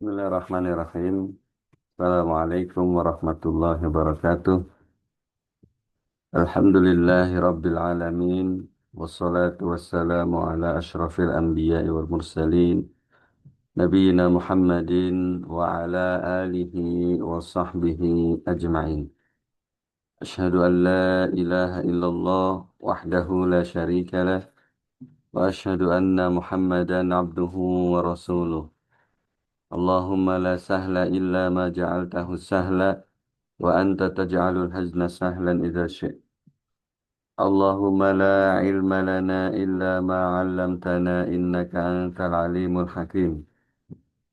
Bismillahirrahmanirrahim. Assalamualaikum warahmatullahi wabarakatuh. Alhamdulillahi rabbil alamin. Wassalatu wassalamu ala ashrafil anbiya'i wal mursalin. Nabiyyina Muhammadin wa ala alihi wa sahbihi ajma'in. Ashhadu an la ilaha illallah wahdahu la syarika lah. Wa ashhadu anna Muhammadan abduhu wa rasuluh. Allahumma la sahla illa ma ja'altahu sahla. وأنت تجعل الحزن سهلا إذا شئت اللهم لا علم لنا إلا ما علمتنا إنك أنت العليم الحكيم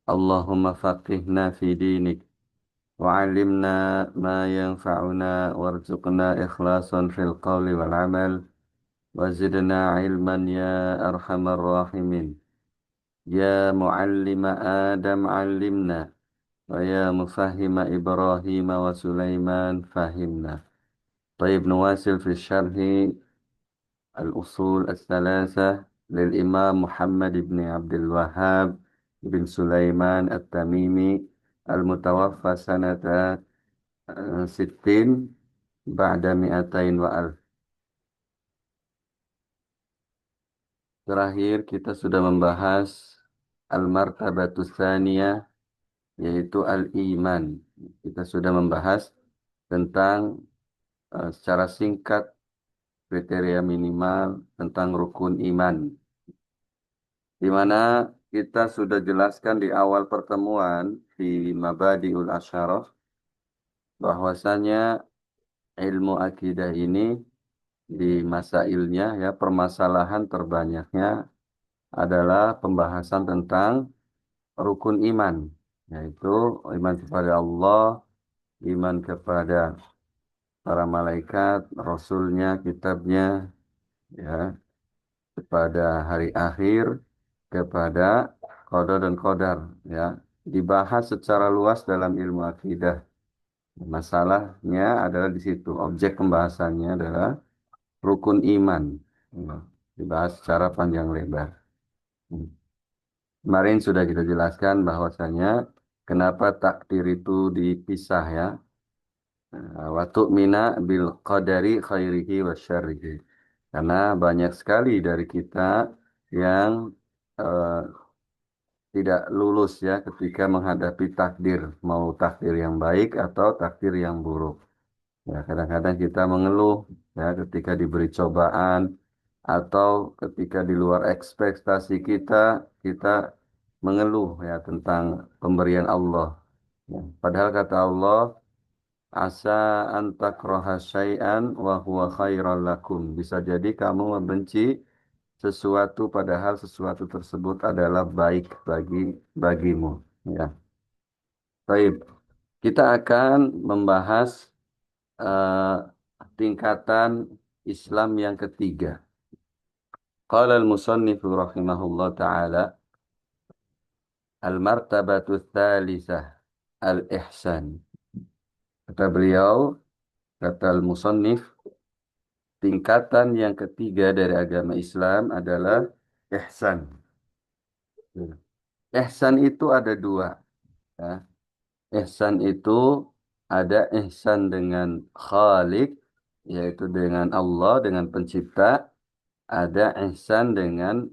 اللهم فقهنا في دينك وعلمنا ما ينفعنا وارزقنا إخلاصا في القول والعمل وزدنا علما يا أرحم الراحمين يا معلم آدم علمنا ويا مفهم إبراهيم وسليمان فهمنا طيب نواصل في الشرح الأصول الثلاثة للإمام محمد بن عبد الوهاب بن سليمان التميمي المتوفى سنة 60 بعد 200 وألف. Terakhir kita sudah membahas al-martabatus tsaniyah, yaitu al-iman. Kita sudah membahas tentang secara singkat kriteria minimal tentang rukun iman, di mana kita sudah jelaskan di awal pertemuan di Mabadiul Asyarah bahwasanya ilmu akidah ini di masailnya, ya, permasalahan terbanyaknya adalah pembahasan tentang rukun iman, yaitu iman kepada Allah, iman kepada para malaikat, rasulnya, kitabnya, ya, kepada hari akhir, kepada qada dan qadar, ya, dibahas secara luas dalam ilmu akidah. Masalahnya adalah di situ, objek pembahasannya adalah rukun iman. Ya, dibahas secara panjang lebar. Hmm. Kemarin sudah kita jelaskan bahwasanya kenapa takdir itu dipisah, ya. Wa tu'mina bil qadari khairihi wa syarrihi. Karena banyak sekali dari kita yang eh, tidak lulus, ya, ketika menghadapi takdir, mau takdir yang baik atau takdir yang buruk. Ya, kadang-kadang kita mengeluh, ya, ketika diberi cobaan atau ketika di luar ekspektasi kita, kita mengeluh, ya, tentang pemberian Allah. Ya, padahal kata Allah, asa antakraha syai'an wa huwa khairal lakum. Bisa jadi kamu membenci sesuatu padahal sesuatu tersebut adalah baik bagimu, ya. Baik, kita akan membahas eh, tingkatan Islam yang ketiga. Qala al-musannifu rahimahullah ta'ala, al-martabatu thalithah al-ihsan. Kata beliau, kata al-musannif, tingkatan yang ketiga dari agama Islam adalah ihsan. Ihsan itu ada dua, ya. Ihsan itu ada ihsan dengan Khalik, yaitu dengan Allah, dengan pencipta. Ada ihsan dengan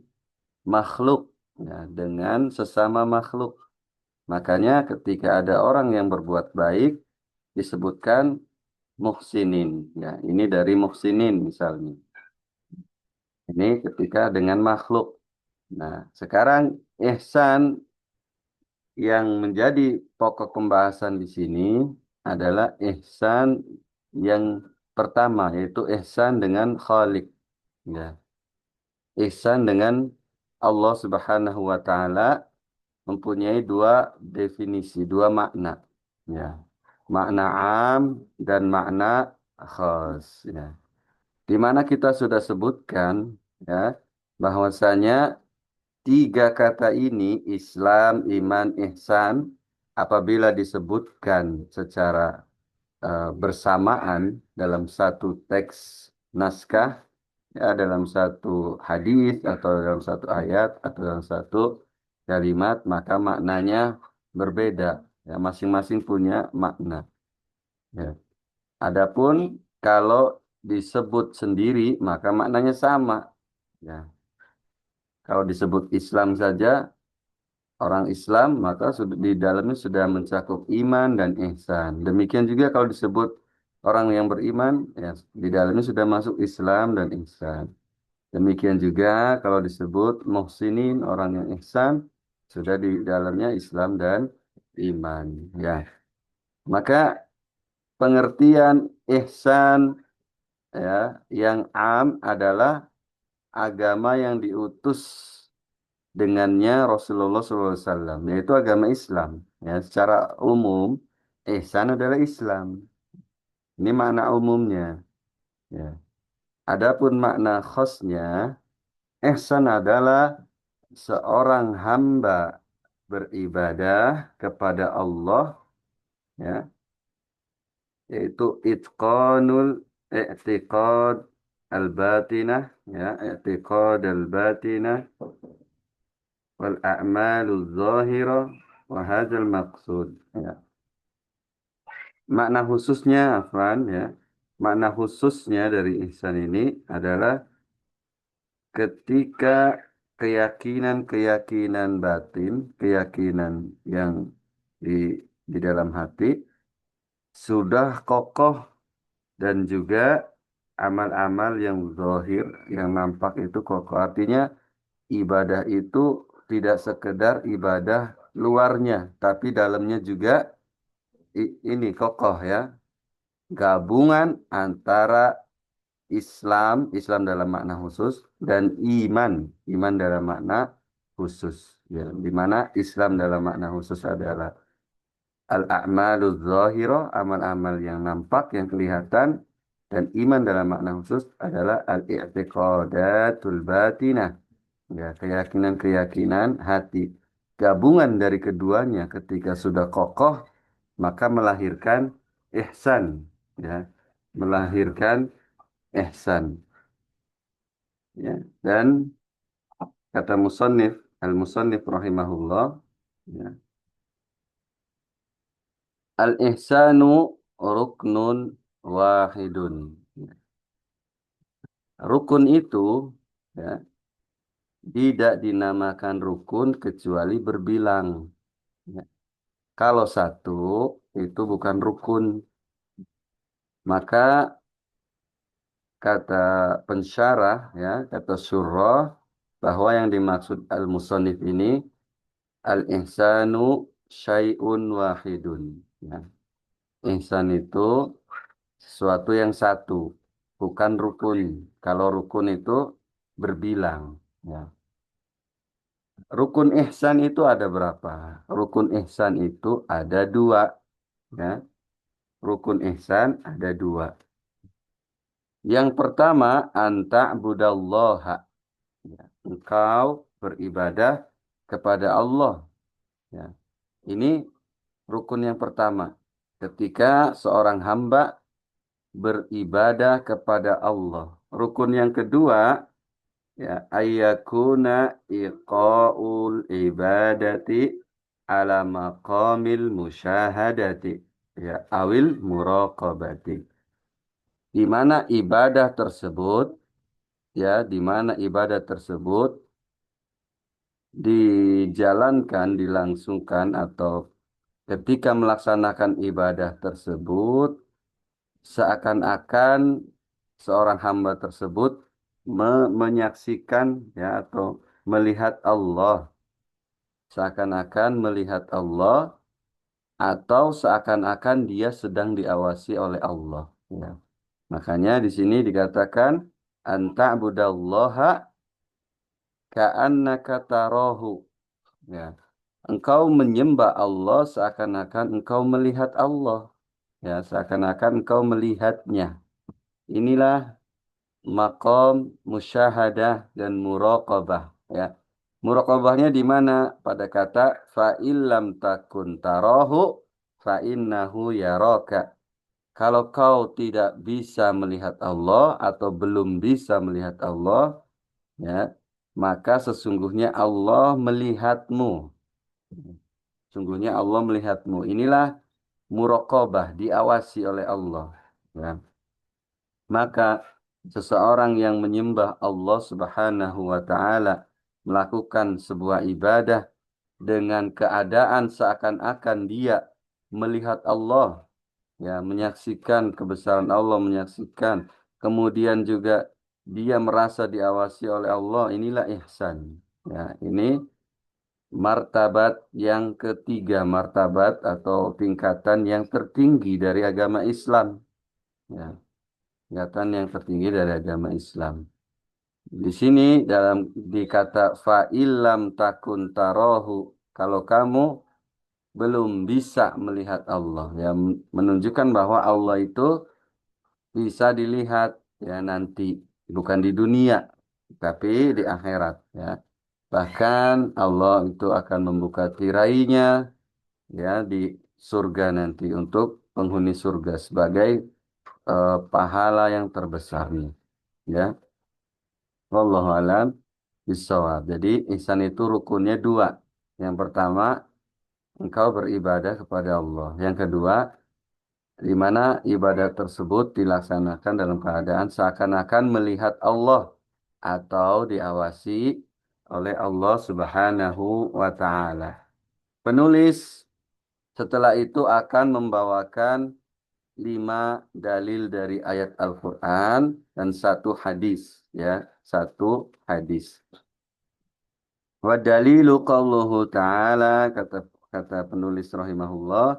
makhluk, ya, dengan sesama makhluk. Makanya ketika ada orang yang berbuat baik disebutkan muhsinin, ya. Ini dari muhsinin misalnya. Ini ketika dengan makhluk. Nah, sekarang ihsan yang menjadi pokok pembahasan di sini adalah ihsan yang pertama, yaitu ihsan dengan Khalik, ya. Ihsan dengan Allah Subhanahu wa taala mempunyai dua definisi, dua makna, ya. Makna am dan makna khas, ya. Di mana kita sudah sebutkan, ya, bahwasanya tiga kata ini, Islam, iman, ihsan, apabila disebutkan secara bersamaan dalam satu teks naskah, ya, dalam satu hadis atau dalam satu ayat atau dalam satu kalimat, maka maknanya berbeda. Ya, masing-masing punya makna. Ya. Adapun kalau disebut sendiri maka maknanya sama. Ya. Kalau disebut Islam saja orang Islam maka sudah di dalamnya sudah mencakup iman dan ihsan. Demikian juga kalau disebut orang yang beriman ya di dalamnya sudah masuk Islam dan ihsan. Demikian juga kalau disebut muhsinin orang yang ihsan sudah di dalamnya Islam dan iman. Ya, maka pengertian ihsan ya yang am adalah agama yang diutus dengannya Rasulullah SAW, yaitu agama Islam. Ya, secara umum ihsan adalah Islam. Ini makna umumnya. Ya. Adapun makna khasnya, ihsan adalah seorang hamba beribadah kepada Allah ya yaitu itqanul i'tiqad al-batinah ya i'tiqad al-batinah wal a'malul zahirah wa hadzal maqsud ya makna khususnya Afwan ya makna khususnya dari ihsan ini adalah ketika keyakinan-keyakinan batin, keyakinan yang di di dalam hati sudah kokoh dan juga amal-amal yang zahir, yang nampak itu kokoh. Artinya ibadah itu tidak sekedar ibadah luarnya, tapi dalamnya juga ini kokoh ya. Gabungan antara Islam dalam makna khusus dan iman dalam makna khusus. Ya, di mana Islam dalam makna khusus adalah al-a'maluz zahirah, amal-amal yang nampak, yang kelihatan, dan iman dalam makna khusus adalah al-i'tiqadatul batinah, ya, keyakinan-keyakinan hati. Gabungan dari keduanya ketika sudah kokoh, maka melahirkan ihsan, ya, melahirkan ihsan, ya. Dan kata musannif, al-musannif rahimahullah, ya, al-ihsanu ruknun wahidun. Rukun itu ya, tidak dinamakan rukun kecuali berbilang. Ya. Kalau satu itu bukan rukun, maka kata pensyarah ya, kata surah bahwa yang dimaksud al-musannif ini al-ihsanu syai'un wahidun. Ya. Ihsan itu sesuatu yang satu, bukan rukun. Kalau rukun itu berbilang. Ya. Rukun ihsan itu ada berapa? Rukun ihsan itu ada dua. Ya. Rukun ihsan ada dua. Yang pertama, anta budallaha. Ya. Engkau beribadah kepada Allah. Ya. Ini rukun yang pertama. Ketika seorang hamba beribadah kepada Allah. Rukun yang kedua, ya, ayyakuna iqaul ibadati ala maqamil musyahadati. Ya, awil muraqabati. Di mana ibadah tersebut, ya, di mana ibadah tersebut dijalankan, dilangsungkan atau ketika melaksanakan ibadah tersebut seakan-akan seorang hamba tersebut menyaksikan ya atau melihat Allah seakan-akan melihat Allah atau seakan-akan dia sedang diawasi oleh Allah ya. Makanya di sini dikatakan anta budallaha ka'annaka tarahu ya. Engkau menyembah Allah seakan-akan engkau melihat Allah ya, seakan-akan engkau melihatnya. Inilah maqam musyahadah dan muraqabah ya. Muraqabahnya di mana? Pada kata fa illam takun tarahu fa innahu yaraka. Kalau kau tidak bisa melihat Allah atau belum bisa melihat Allah ya, maka sesungguhnya Allah melihatmu. Sungguhnya Allah melihatmu. Inilah muraqabah, diawasi oleh Allah. Ya. Maka seseorang yang menyembah Allah Subhanahu wa taala melakukan sebuah ibadah dengan keadaan seakan-akan dia melihat Allah, ya, menyaksikan kebesaran Allah, menyaksikan, kemudian juga dia merasa diawasi oleh Allah, inilah ihsan. Ya, ini martabat yang ketiga, martabat atau tingkatan yang tertinggi dari agama Islam. Ya, tingkatan yang tertinggi dari agama Islam. Di sini dalam dikata fa'ilam takun tarohu, kalau kamu belum bisa melihat Allah, ya, menunjukkan bahwa Allah itu bisa dilihat, ya, nanti bukan di dunia tapi di akhirat, ya. Bahkan Allah itu akan membuka tirainya, ya, di surga nanti untuk penghuni surga sebagai pahala yang terbesarnya, ya. Wallahu alam bisawab. Jadi ihsan itu rukunnya dua. Yang pertama, engkau beribadah kepada Allah. Yang kedua, di mana ibadah tersebut dilaksanakan dalam keadaan seakan-akan melihat Allah atau diawasi oleh Allah Subhanahu wa taala. Penulis setelah itu akan membawakan 5 dalil dari ayat Al-Quran dan satu hadis, ya, satu hadis. Wa dalilu qauluhu ta'ala, kata kata penulis rahimahullah,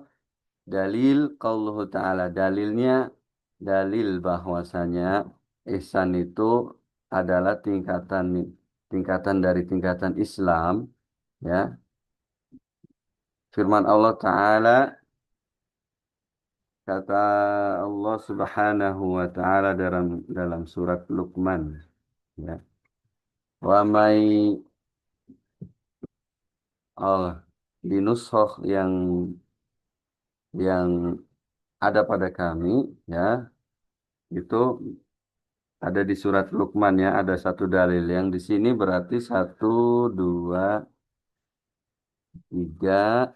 dalil qauluhu ta'ala, dalilnya dalil bahwasanya ihsan itu adalah tingkatan dari tingkatan Islam, ya. Firman Allah Ta'ala, kata Allah Subhanahu wa taala dalam surat Luqman, ya. Wa may Allah di nuskhah yang ada pada kami, ya, itu ada di surat Luqman, ya, ada satu dalil yang di sini berarti satu, dua, tiga,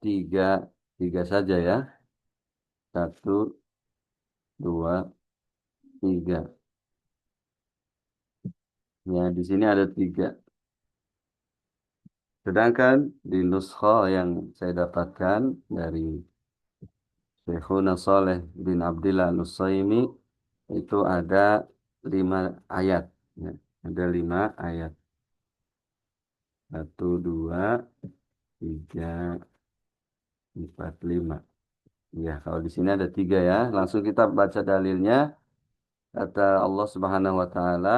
tiga, tiga saja, ya. Satu, dua, tiga. Ya, di sini ada tiga. Sedangkan di nuskhah yang saya dapatkan dari Syekhuna Saleh bin Abdillah Nusaimi itu ada 5 ayat. Ya, ada 5 ayat. Satu, dua, tiga, empat, lima. Ya, kalau di sini ada tiga, ya. Langsung kita baca dalilnya. Kata Allah Subhanahu Wa Taala,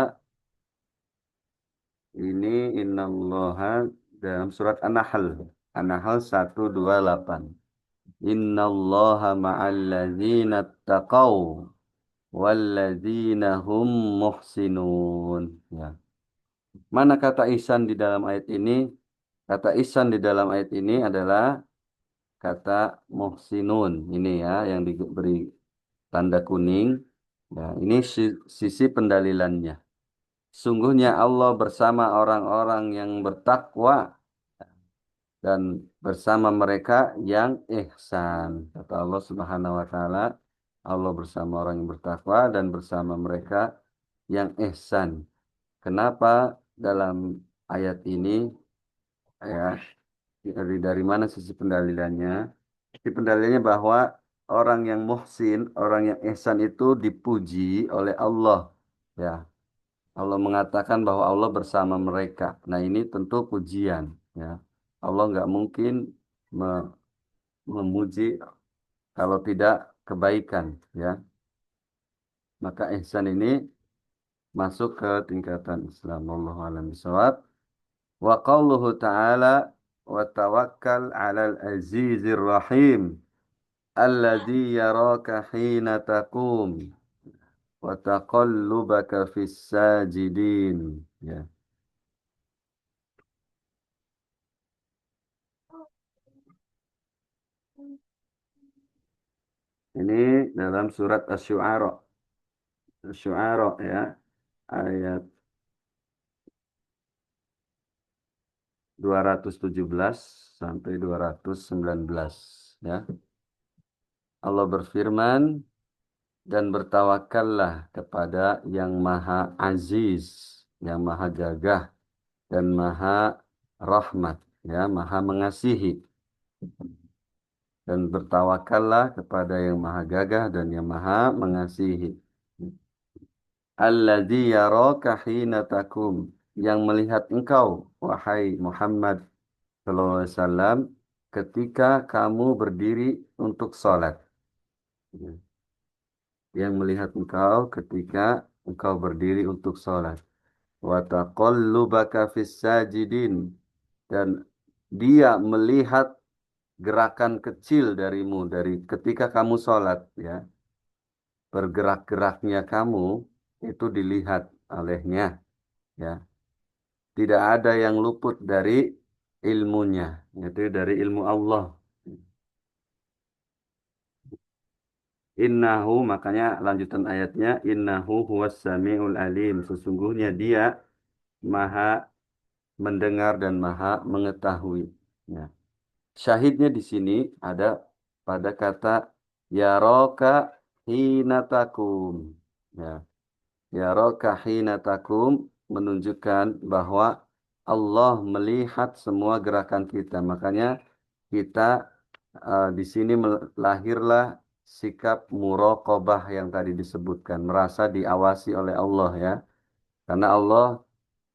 ini innallaha dalam surat An-Nahl. An-Nahl 128. Innallaha ma'al ladzina taqaw walladzina hum muhsinun. Ya. Mana kata ihsan di dalam ayat ini? Kata ihsan di dalam ayat ini adalah kata muhsinun. Ini, ya, yang diberi tanda kuning. Ya, ini sisi pendalilannya. Sungguhnya Allah bersama orang-orang yang bertakwa dan bersama mereka yang ihsan. Kata Allah Subhanahu wa taala, Allah bersama orang yang bertakwa dan bersama mereka yang ihsan. Kenapa dalam ayat ini, ya, dari mana sisi pendalilannya? Sisi pendalilannya bahwa orang yang muhsin, orang yang ihsan itu dipuji oleh Allah. Ya, Allah mengatakan bahwa Allah bersama mereka. Nah, ini tentu pujian. Ya, Allah nggak mungkin me- memuji kalau tidak kebaikan. Ya, maka ihsan ini masuk ke tingkatan Islam. Wallahu a'lam bishawab. Wa qauluhu ta'ala wa tawakkal 'alal azizir rahim alladzi yaraka hina taqum wa taqallubaka fis sajidin. Ya. Ini dalam surat Asy-Syu'ara. Asy-Syu'ara, ya, ayat 217 sampai 219 ya. Allah berfirman, dan bertawakallah kepada yang Maha Aziz, yang Maha Gagah dan Maha Rahmat, ya, Maha Mengasihi. Dan bertawakallah kepada yang Maha Gagah dan yang Maha Mengasihi. Alladzi yaraka hina takum, yang melihat engkau wahai Muhammad sallallahu alaihi wasallam ketika kamu berdiri untuk sholat. Yang melihat engkau ketika engkau berdiri untuk sholat. Wa taqallubaka fis sajidin, dan dia melihat gerakan kecil darimu dari ketika kamu sholat, ya, bergerak-geraknya kamu itu dilihat olehnya, ya. Tidak ada yang luput dari ilmunya, yaitu dari ilmu Allah. Innahu, makanya lanjutan ayatnya, innahu huwas samiul alim, sesungguhnya dia maha mendengar dan maha mengetahui. Ya. Syahidnya di sini ada pada kata yaraka hinatakum. Ya, yaraka hinatakum menunjukkan bahwa Allah melihat semua gerakan kita. Makanya kita di sini lahirlah sikap muraqabah yang tadi disebutkan, merasa diawasi oleh Allah, ya. Karena Allah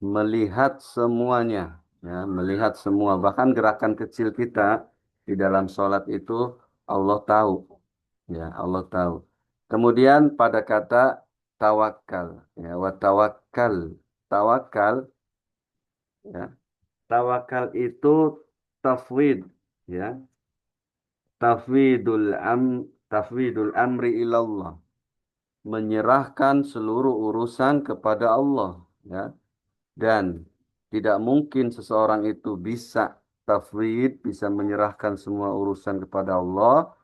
melihat semuanya, ya, melihat semua, bahkan gerakan kecil kita di dalam sholat itu Allah tahu, ya, Allah tahu. Kemudian pada kata tawakal, ya, wa tawakkal, tawakal, ya, tawakal itu tafwid, ya, tafwidul am, tafwidul amri ilallah, menyerahkan seluruh urusan kepada Allah, ya. Dan tidak mungkin seseorang itu bisa tafwid, bisa menyerahkan semua urusan kepada Allah,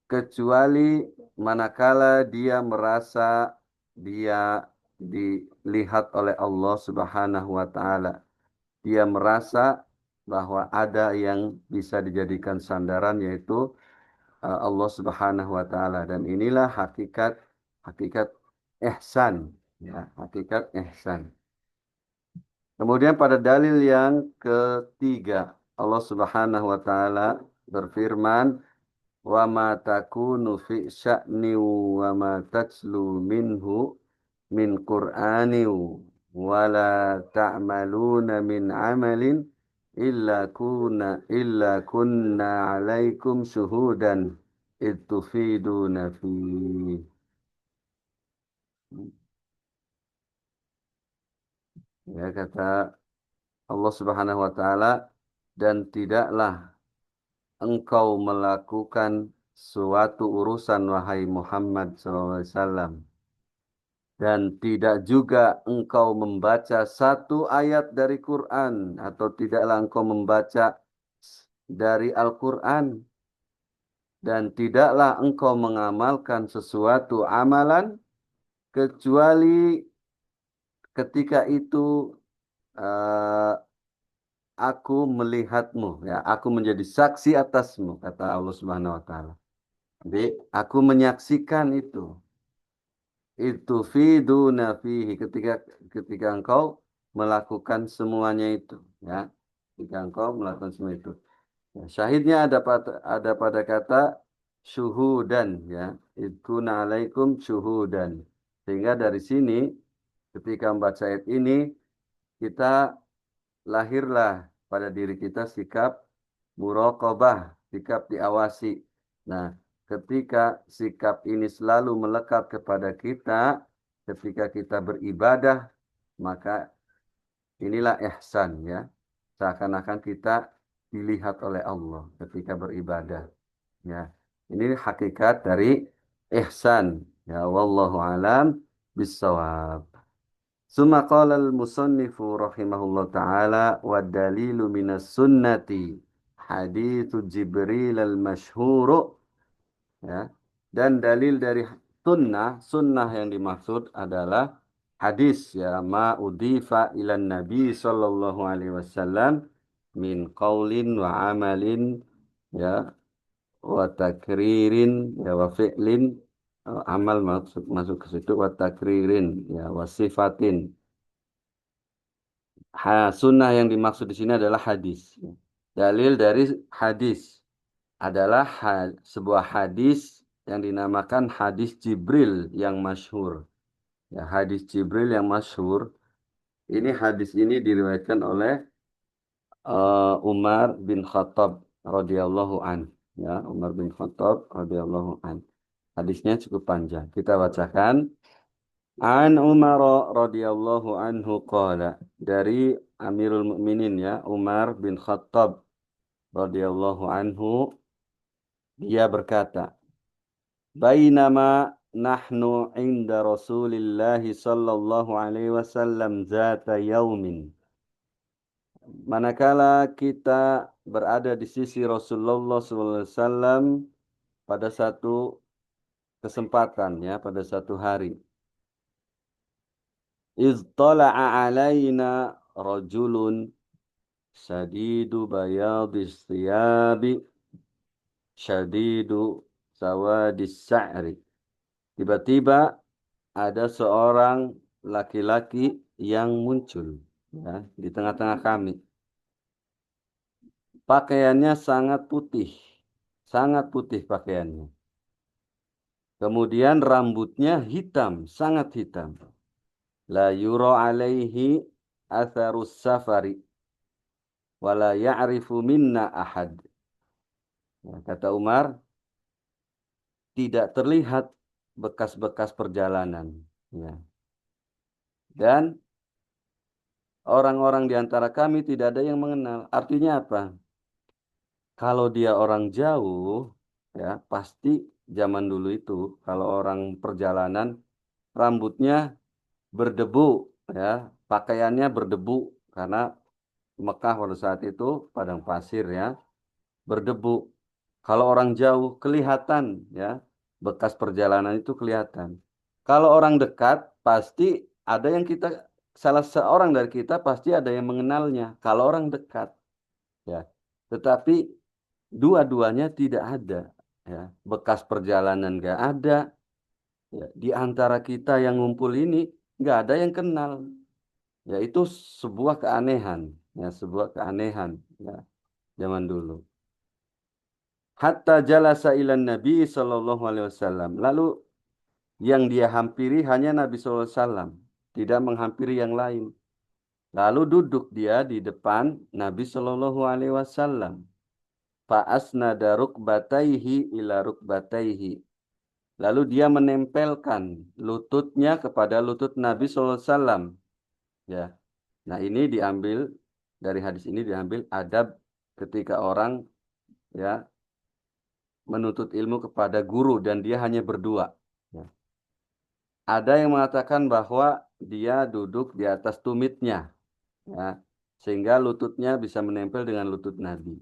kecuali manakala dia merasa dia dilihat oleh Allah Subhanahu wa taala. Dia merasa bahwa ada yang bisa dijadikan sandaran, yaitu Allah Subhanahu wa taala, dan inilah hakikat hakikat ihsan, ya, hakikat ihsan. Kemudian pada dalil yang ketiga, Allah Subhanahu wa taala berfirman, "Wa ma takunu fi sya'ni wa ma tatslu minhu min Qur'ani wa la ta'maluna min amalin illa kunna 'alaikum syuhudan id tufiduna fi." Ya, kata Allah Subhanahu wa taala, dan tidaklah engkau melakukan suatu urusan wahai Muhammad SAW, dan tidak juga engkau membaca satu ayat dari Quran, atau tidaklah engkau membaca dari Al-Quran, dan tidaklah engkau mengamalkan sesuatu amalan kecuali ketika itu eh, aku melihatmu, ya, aku menjadi saksi atasmu, kata Allah Subhanahu wa taala. Jadi aku menyaksikan itu fiduna fihi, ketika engkau melakukan semuanya itu, ya, ketika engkau melakukan semua itu. Ya, syahidnya ada pada kata syuhudan, ya, idkuna alaikum syuhudan. Sehingga dari sini ketika membaca ayat ini, kita lahirlah pada diri kita sikap muraqabah, sikap diawasi. Nah, ketika sikap ini selalu melekat kepada kita, ketika kita beribadah, maka inilah ihsan, ya. Seakan-akan kita dilihat oleh Allah ketika beribadah. Ya, ini hakikat dari ihsan. Ya, wallahu alam bissawab. Summa qala al-musannifu rahimahullah ta'ala wa dalilu minas sunnati hadithu Jibril al-masyhuru, ya. Dan dalil dari sunnah yang dimaksud adalah hadis ya, ma udhifa ilan nabi sallallahu alaihi wasallam min qaulin wa amalin ya wa takririn ya wa fi'lin. Amal masuk masuk ke situ, wa takririn ya wa sifatin. Sunnah yang dimaksud di sini adalah hadis. Dalil dari hadis adalah sebuah hadis yang dinamakan hadis Jibril yang masyhur. Ya, hadis Jibril yang masyhur. Ini hadis ini diriwayatkan oleh Umar bin Khattab radhiyallahu an. Ya, Umar bin Khattab radhiyallahu an. Hadisnya cukup panjang. Kita bacakan. An Umar radhiyallahu anhu qala, dari Amirul Mukminin ya, Umar bin Khattab radhiyallahu anhu, dia berkata, Bainama nahnu inda Rasulillah sallallahu alaihi wasallam zata yaumin. Manakala kita berada di sisi Rasulullah sallallahu alaihi wasallam pada satu kesempatan ya, pada satu hari. Iztala'a alaina rajulun sadidu bayadis thiyabi syadidu sawadis sa'ri. Tiba-tiba ada seorang laki-laki yang muncul ya, di tengah-tengah kami. Pakaiannya sangat putih pakaiannya. Kemudian rambutnya hitam, sangat hitam. La yura alaihi atharus safari wala ya'rifu minna ahad. Ya, kata Umar, tidak terlihat bekas-bekas perjalanan. Ya. Dan orang-orang di antara kami tidak ada yang mengenal. Artinya apa? Kalau dia orang jauh, ya pasti zaman dulu itu, kalau orang perjalanan, rambutnya berdebu, ya, pakaiannya berdebu karena Mekah pada saat itu padang pasir ya, berdebu. Kalau orang jauh kelihatan ya, bekas perjalanan itu kelihatan. Kalau orang dekat pasti ada yang kita, salah seorang dari kita pasti ada yang mengenalnya. Kalau orang dekat ya. Tetapi dua-duanya tidak ada ya. Bekas perjalanan nggak ada ya. Di antara kita yang ngumpul ini nggak ada yang kenal. Ya itu sebuah keanehan ya, sebuah keanehan ya zaman dulu. Hatta jalasa ilan Nabi sallallahu alaihi wasallam. Lalu yang dia hampiri hanya Nabi sallallahu alaihi wasallam, tidak menghampiri yang lain. Lalu duduk dia di depan Nabi sallallahu alaihi wasallam. Fa asnada rukbataihi ila rukbataihi. Lalu dia menempelkan lututnya kepada lutut Nabi sallallahu alaihi wasallam. Ya. Nah, ini diambil dari hadis ini, diambil adab ketika orang ya menuntut ilmu kepada guru dan dia hanya berdua. Ya. Ada yang mengatakan bahwa dia duduk di atas tumitnya, ya, sehingga lututnya bisa menempel dengan lutut Nabi.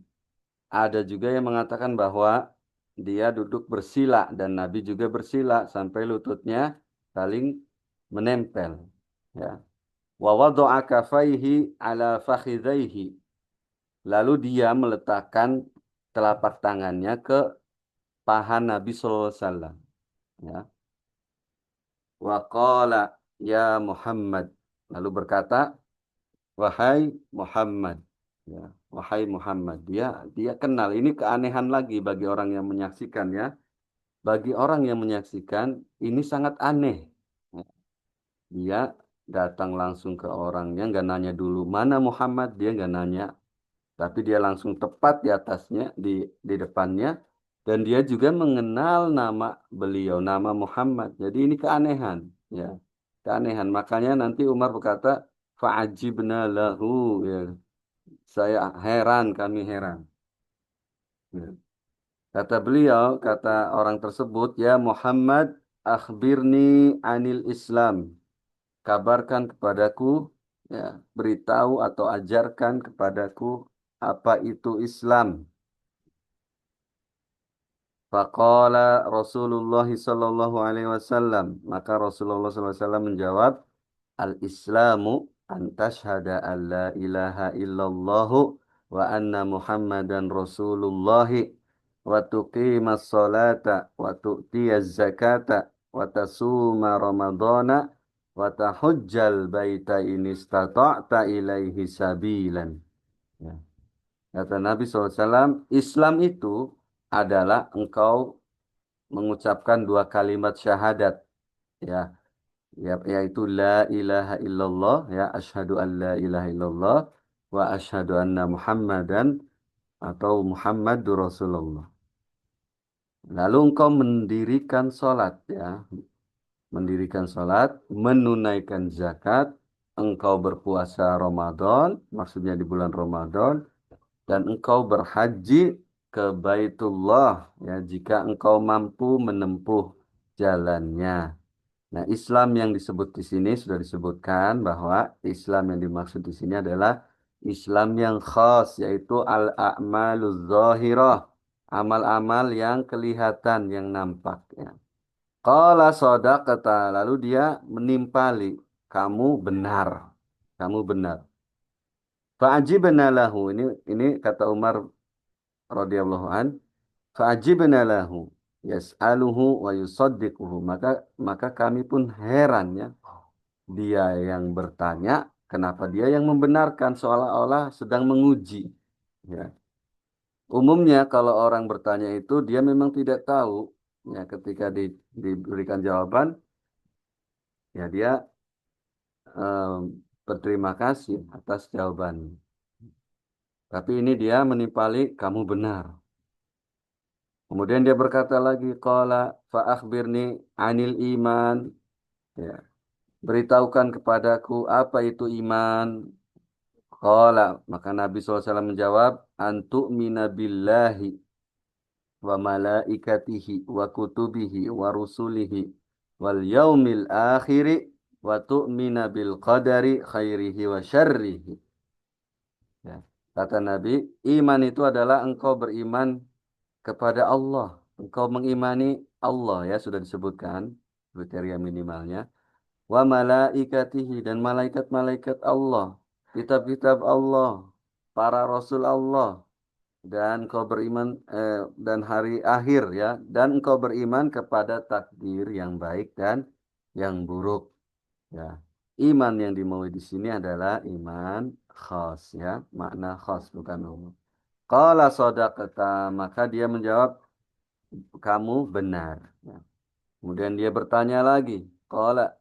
Ada juga yang mengatakan bahwa dia duduk bersila dan Nabi juga bersila sampai lututnya saling menempel. Ya. Wa wada'a kafaihi ala fakhidhaihi. Lalu dia meletakkan telapak tangannya ke paha Nabi sallallahu alaihi wasallam. Ya. Wa qala ya Muhammad. Lalu berkata, wahai Muhammad. Ya, wahai Muhammad. Dia kenal. Ini keanehan lagi bagi orang yang menyaksikan ya. Bagi orang yang menyaksikan ini sangat aneh. Ya, dia datang langsung ke orangnya, nggak nanya dulu mana Muhammad, dia nggak nanya, tapi dia langsung tepat di atasnya, di depannya, dan dia juga mengenal nama beliau, nama Muhammad. Jadi ini keanehan, ya, keanehan. Makanya nanti Umar berkata, fa'ajibna lahu, ya. Saya heran, kami heran. Ya. Kata beliau, kata orang tersebut, ya Muhammad, akhbirni anil Islam. Kabarkan kepadaku, ya, beritahu atau ajarkan kepadaku apa itu Islam. Faqala Rasulullah sallallahu alaihi wasallam. Maka Rasulullah sallallahu alaihi wasallam menjawab, Al-Islamu an tashhada an la ilaha illallahu wa anna Muhammadan Rasulullahi wa tuqimas salata wa tu'tiyaz zakata wa tasuma ramadana wa tahujjal baita in istata'ta ilaihi sabilan. Ya. Kata Nabi SAW, Islam itu adalah engkau mengucapkan dua kalimat syahadat. Ya, ya, yaitu la ilaha illallah, ya asyhadu an la ilaha illallah wa asyhadu anna Muhammadan atau Muhammadur Rasulullah. Lalu engkau mendirikan sholat, ya, mendirikan sholat, menunaikan zakat, engkau berpuasa Ramadan, maksudnya di bulan Ramadan, dan engkau berhaji ke Baitullah, ya, jika engkau mampu menempuh jalannya. Nah, Islam yang disebut di sini sudah disebutkan bahwa Islam yang dimaksud di sini adalah Islam yang khas, yaitu al-a'maluz zahirah, amal-amal yang kelihatan, yang nampak. Ya. Qala shadaqata, lalu dia menimpali, kamu benar, kamu benar. Fa'ajibna lahu, ini kata Umar radhiyallahu an, fa'ajibna lahu yas'aluhu wa yusaddiquhu, maka kami pun heran, ya. Dia yang bertanya, kenapa dia yang membenarkan, seolah-olah sedang menguji. Ya. Umumnya kalau orang bertanya itu dia memang tidak tahu. Ya, ketika diberikan jawaban, ya dia eh, berterima kasih atas jawaban. Tapi ini dia menimpali, kamu benar. Kemudian dia berkata lagi, qala fa akhbirni anil iman. Ya. Beritahukan kepadaku apa itu iman. Qala, maka Nabi SAW menjawab, antu'mina billahi wa malaikatihi wa kutubihi wa rusulihi wal yaumil akhiri wa tu'mina bil qadari khairihi wa syarrihi. Ya. Kata Nabi, iman itu adalah engkau beriman kepada Allah. Engkau mengimani Allah, ya, sudah disebutkan kriteria minimalnya. Wa malaikatihi, dan malaikat-malaikat Allah, kitab-kitab Allah, para rasul Allah, dan engkau beriman dan hari akhir, ya, dan engkau beriman kepada takdir yang baik dan yang buruk, ya. Iman yang dimaui di sini adalah iman khas, ya, makna khas bukan umum. Qala shadaqata, maka dia menjawab, kamu benar, ya. Kemudian dia bertanya lagi, qala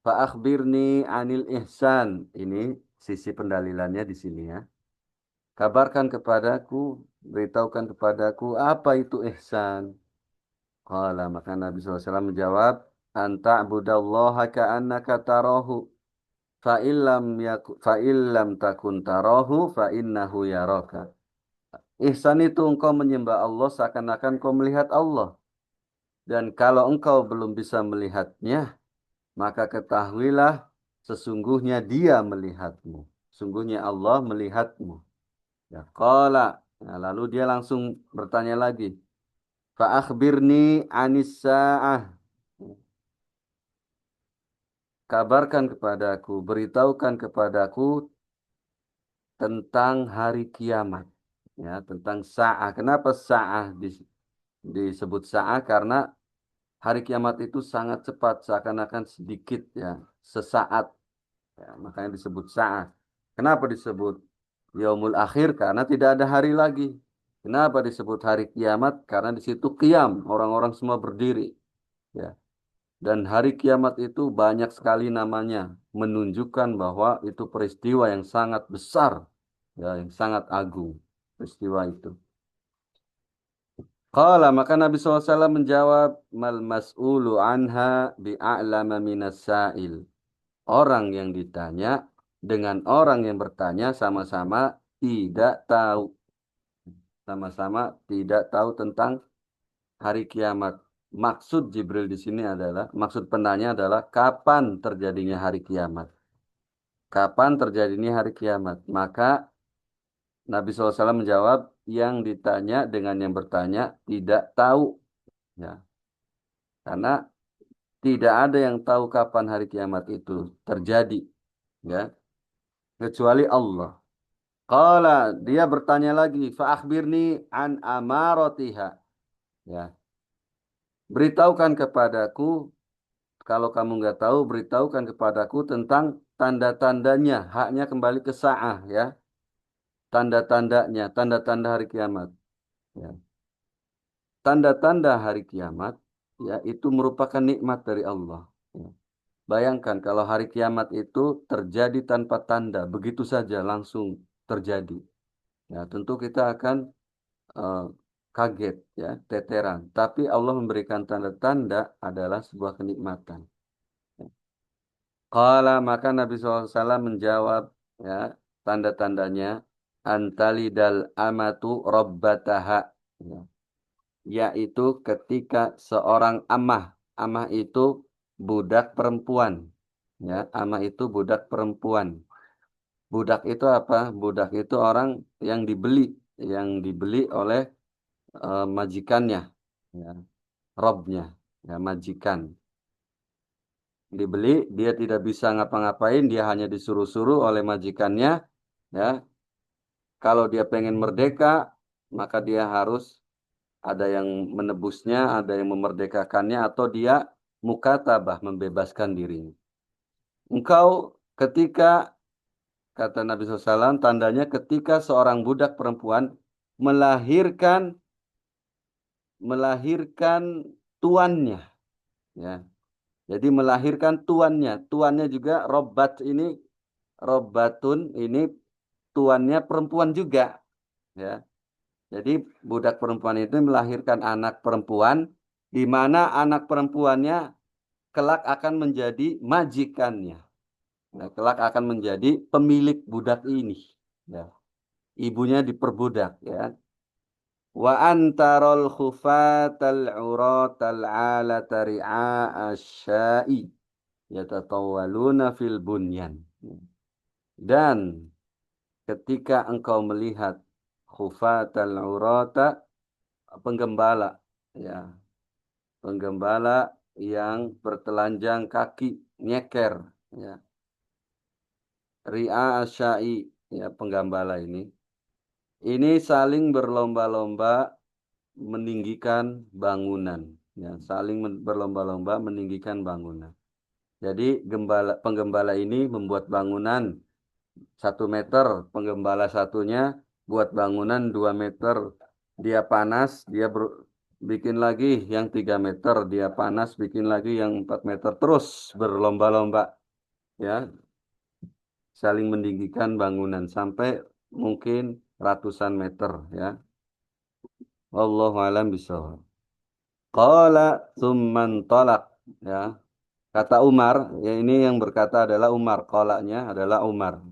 fa akhbirni anil ihsan. Ini sisi pendalilannya di sini, ya. Kabarkan kepadaku, beritahukan kepadaku apa itu ihsan. Qala, maka Nabi SAW menjawab, anta budallaha ka'annaka tarahu, fa illam takun tarahu fa innahu yaraka. Ihsan itu engkau menyembah Allah seakan-akan kau melihat Allah. Dan kalau engkau belum bisa melihatnya, maka ketahuilah sesungguhnya dia melihatmu. Sungguhnya Allah melihatmu. Ya, qala. Nah, lalu dia langsung bertanya lagi. Fa akhbirni anis sa'ah. Kabarkan kepadaku, beritahukan kepadaku tentang hari kiamat. Ya, tentang sa'ah. Kenapa sa'ah disebut sa'ah? Karena hari kiamat itu sangat cepat, seakan-akan sedikit, ya, sesaat. Ya, makanya disebut sa'ah. Kenapa disebut yaumul akhir? Karena tidak ada hari lagi. Kenapa disebut hari kiamat? Karena di situ qiyam, orang-orang semua berdiri. Ya. Dan hari kiamat itu banyak sekali namanya, menunjukkan bahwa itu peristiwa yang sangat besar, ya, yang sangat agung, peristiwa itu. Qala, maka Nabi SAW menjawab, mal mas'ulu anha bi'a'lama minas sa'il. Orang yang ditanya dengan orang yang bertanya sama-sama tidak tahu. Sama-sama tidak tahu tentang hari kiamat. Maksud Jibril di sini adalah, maksud penanya adalah kapan terjadinya hari kiamat. Kapan terjadinya hari kiamat? Maka Nabi SAW menjawab, yang ditanya dengan yang bertanya tidak tahu. Ya. Karena Tidak ada yang tahu kapan hari kiamat itu terjadi, ya, kecuali Allah. Qala, dia bertanya lagi, fa akhbirni an amaratiha. Ya, beritahukan kepadaku, kalau kamu nggak tahu, beritahukan kepadaku tentang tanda-tandanya. Haknya kembali ke sa'ah, ya. Tanda-tandanya, tanda-tanda hari kiamat. Ya. Tanda-tanda hari kiamat, ya, itu merupakan nikmat dari Allah. Ya. Bayangkan kalau hari kiamat itu terjadi tanpa tanda, begitu saja langsung terjadi. Ya, tentu kita akan eh, kaget, ya, teteran. Tapi Allah memberikan tanda-tanda adalah sebuah kenikmatan. Qala, maka Nabi SAW menjawab, ya, tanda-tandanya antalidal amatu rabbataha, ya, yaitu ketika seorang amah itu budak perempuan, ya, amah itu budak perempuan. Budak itu apa? Budak itu orang yang dibeli, oleh majikannya, ya, robnya, ya, majikan. Dibeli, dia tidak bisa ngapa-ngapain, dia hanya disuruh-suruh oleh majikannya, ya. Kalau dia pengen merdeka, maka dia harus ada yang menebusnya, ada yang memerdekakannya, atau dia mukatabah membebaskan dirinya. Engkau ketika, kata Nabi SAW, tandanya ketika seorang budak perempuan melahirkan melahirkan tuannya, ya. Jadi melahirkan tuannya, tuannya juga robat ini, robatun ini tuannya perempuan juga, ya. Jadi budak perempuan itu melahirkan anak perempuan, di mana anak perempuannya kelak akan menjadi majikannya. Nah, kelak akan menjadi pemilik budak ini. Ya. Ibunya diperbudak, ya. Wa antarul khufatal uratal alata ri'a asyai yatatawaluna fil bunyan. Dan ketika engkau melihat khufatal urata, penggembala, ya, penggembala yang bertelanjang kaki, nyeker, ya. Ri'a asyai, ya, penggembala ini saling berlomba-lomba meninggikan bangunan, ya, saling berlomba-lomba meninggikan bangunan. Jadi penggembala ini membuat bangunan 1 meter, penggembala satunya buat bangunan 2 meter. Dia panas, bikin lagi yang 3 meter, dia panas, bikin lagi yang 4 meter, terus berlomba-lomba, ya, saling meninggikan bangunan sampai mungkin ratusan meter, ya. Wallahu alam bishawab. Qala tsumman talak, ya. Kata Umar, ya, ini yang berkata adalah Umar, qalanya adalah Umar.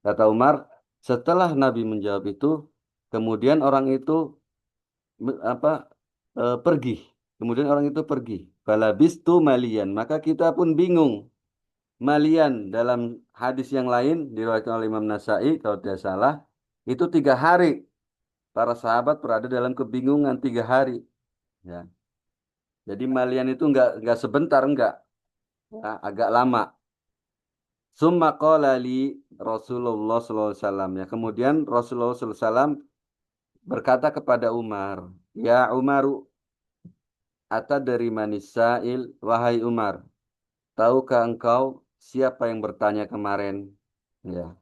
Kata Umar, setelah Nabi menjawab itu, kemudian orang itu apa, pergi. Kemudian orang itu pergi. Falabistu malian, maka kita pun bingung. Malian dalam hadis yang lain diriwayatkan oleh Imam Nasai kalau tidak salah, itu 3 hari. Para sahabat berada dalam kebingungan 3 hari. Ya. Jadi malian itu enggak sebentar, enggak. Ya, agak lama. Summa qala li Rasulullah SAW. Ya, kemudian Rasulullah SAW berkata kepada Umar, Ya Umaru, dari manisail, wahai Umar, tahukah engkau siapa yang bertanya kemarin? Ya.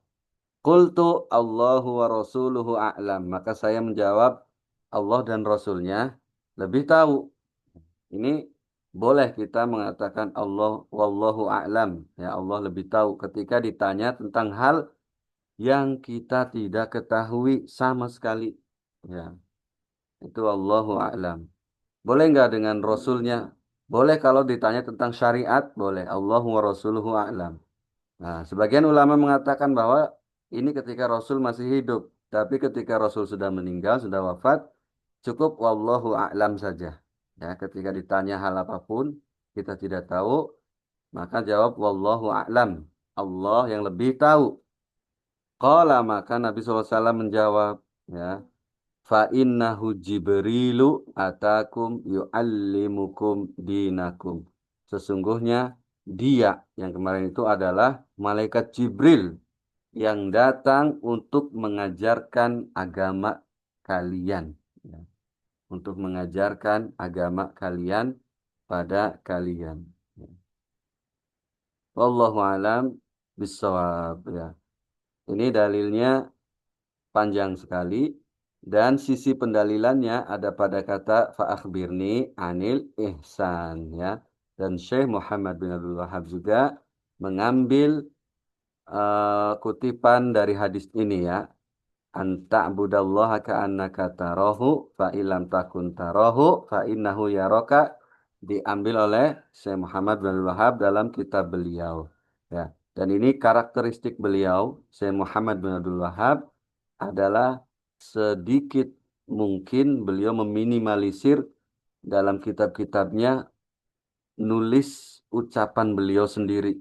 Qultu Allahu wa rasuluhu a'lam. Maka saya menjawab, Allah dan Rasulnya lebih tahu. Ini boleh kita mengatakan Allah wallahu a'lam. Ya, Allah lebih tahu ketika ditanya tentang hal yang kita tidak ketahui sama sekali. Ya, itu Allahu a'lam. Boleh nggak dengan Rasulnya? Boleh kalau ditanya tentang syariat, boleh. Allahu wa rasuluhu a'lam. Nah, sebagian ulama mengatakan bahwa ini ketika Rasul masih hidup. Tapi ketika Rasul sudah meninggal, sudah wafat, cukup wallahu a'lam saja. Ya, ketika ditanya hal apapun, kita tidak tahu, maka jawab wallahu a'lam. Allah yang lebih tahu. Qala, maka Nabi SAW menjawab, ya, fa innahu Jibrilu atakum yu'allimukum dinakum. sesungguhnya dia yang kemarin itu adalah malaikat Jibril yang datang untuk mengajarkan agama kalian. Ya, untuk mengajarkan agama kalian pada kalian. Ya. Wallahu alam bissawab ya. Ini dalilnya panjang sekali dan sisi pendalilannya ada pada kata fa'akhbirni anil ihsan ya. Dan Syekh Muhammad bin Abdul Wahab juga mengambil kutipan dari hadis ini ya. Anta budallaha ka'annaka tarahu fa ilam takun tarahu fa innahu yaraka diambil oleh Syekh Muhammad bin Abdul Wahab dalam kitab beliau ya. Dan ini karakteristik beliau Syekh Muhammad bin Abdul Wahab adalah sedikit mungkin beliau meminimalisir dalam kitab-kitabnya nulis ucapan beliau sendiri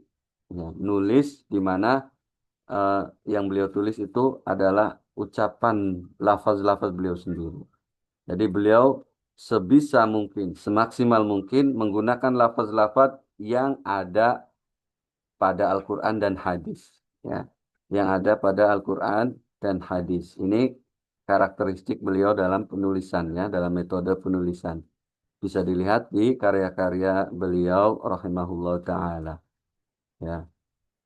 ya, nulis di mana eh, yang beliau tulis itu adalah ucapan lafaz-lafaz beliau sendiri. Jadi beliau sebisa mungkin, semaksimal mungkin menggunakan lafaz-lafaz yang ada pada Al-Quran dan hadis. Ya. Yang ada pada Al-Quran dan hadis. Ini karakteristik beliau dalam penulisannya, dalam metode penulisan. Bisa dilihat di karya-karya beliau rahimahullah ta'ala. Ya.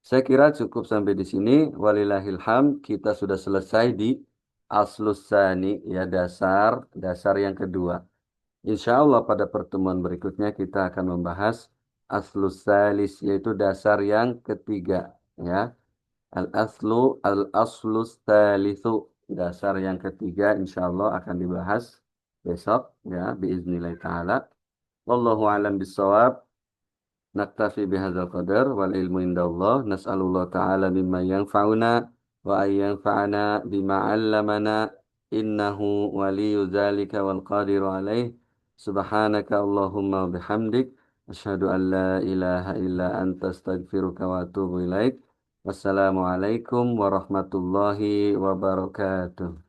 Saya kira cukup sampai di sini. Walillahilham, kita sudah selesai di aslus tsani, ya dasar dasar yang kedua. Insya Allah pada pertemuan berikutnya kita akan membahas aslus tsalis, yaitu dasar yang ketiga. Ya, al aslus tsalitsu, dasar yang ketiga. Insya Allah akan dibahas besok. Ya, biiznillah taala. Wallahu alam bisawab. Naktafi bihadzal qadar wal ilmu indallah. Nas'alullah ta'ala mimma yanfa'una wa an yanfa'ana bima 'allamana innahu waliyyu dzalika wal qadiru alaih. Subhanaka Allahumma wa bihamdik asyhadu an la ilaha illa anta astaghfiruka wa atubu ilaik. Wassalamualaikum warahmatullahi wabarakatuh.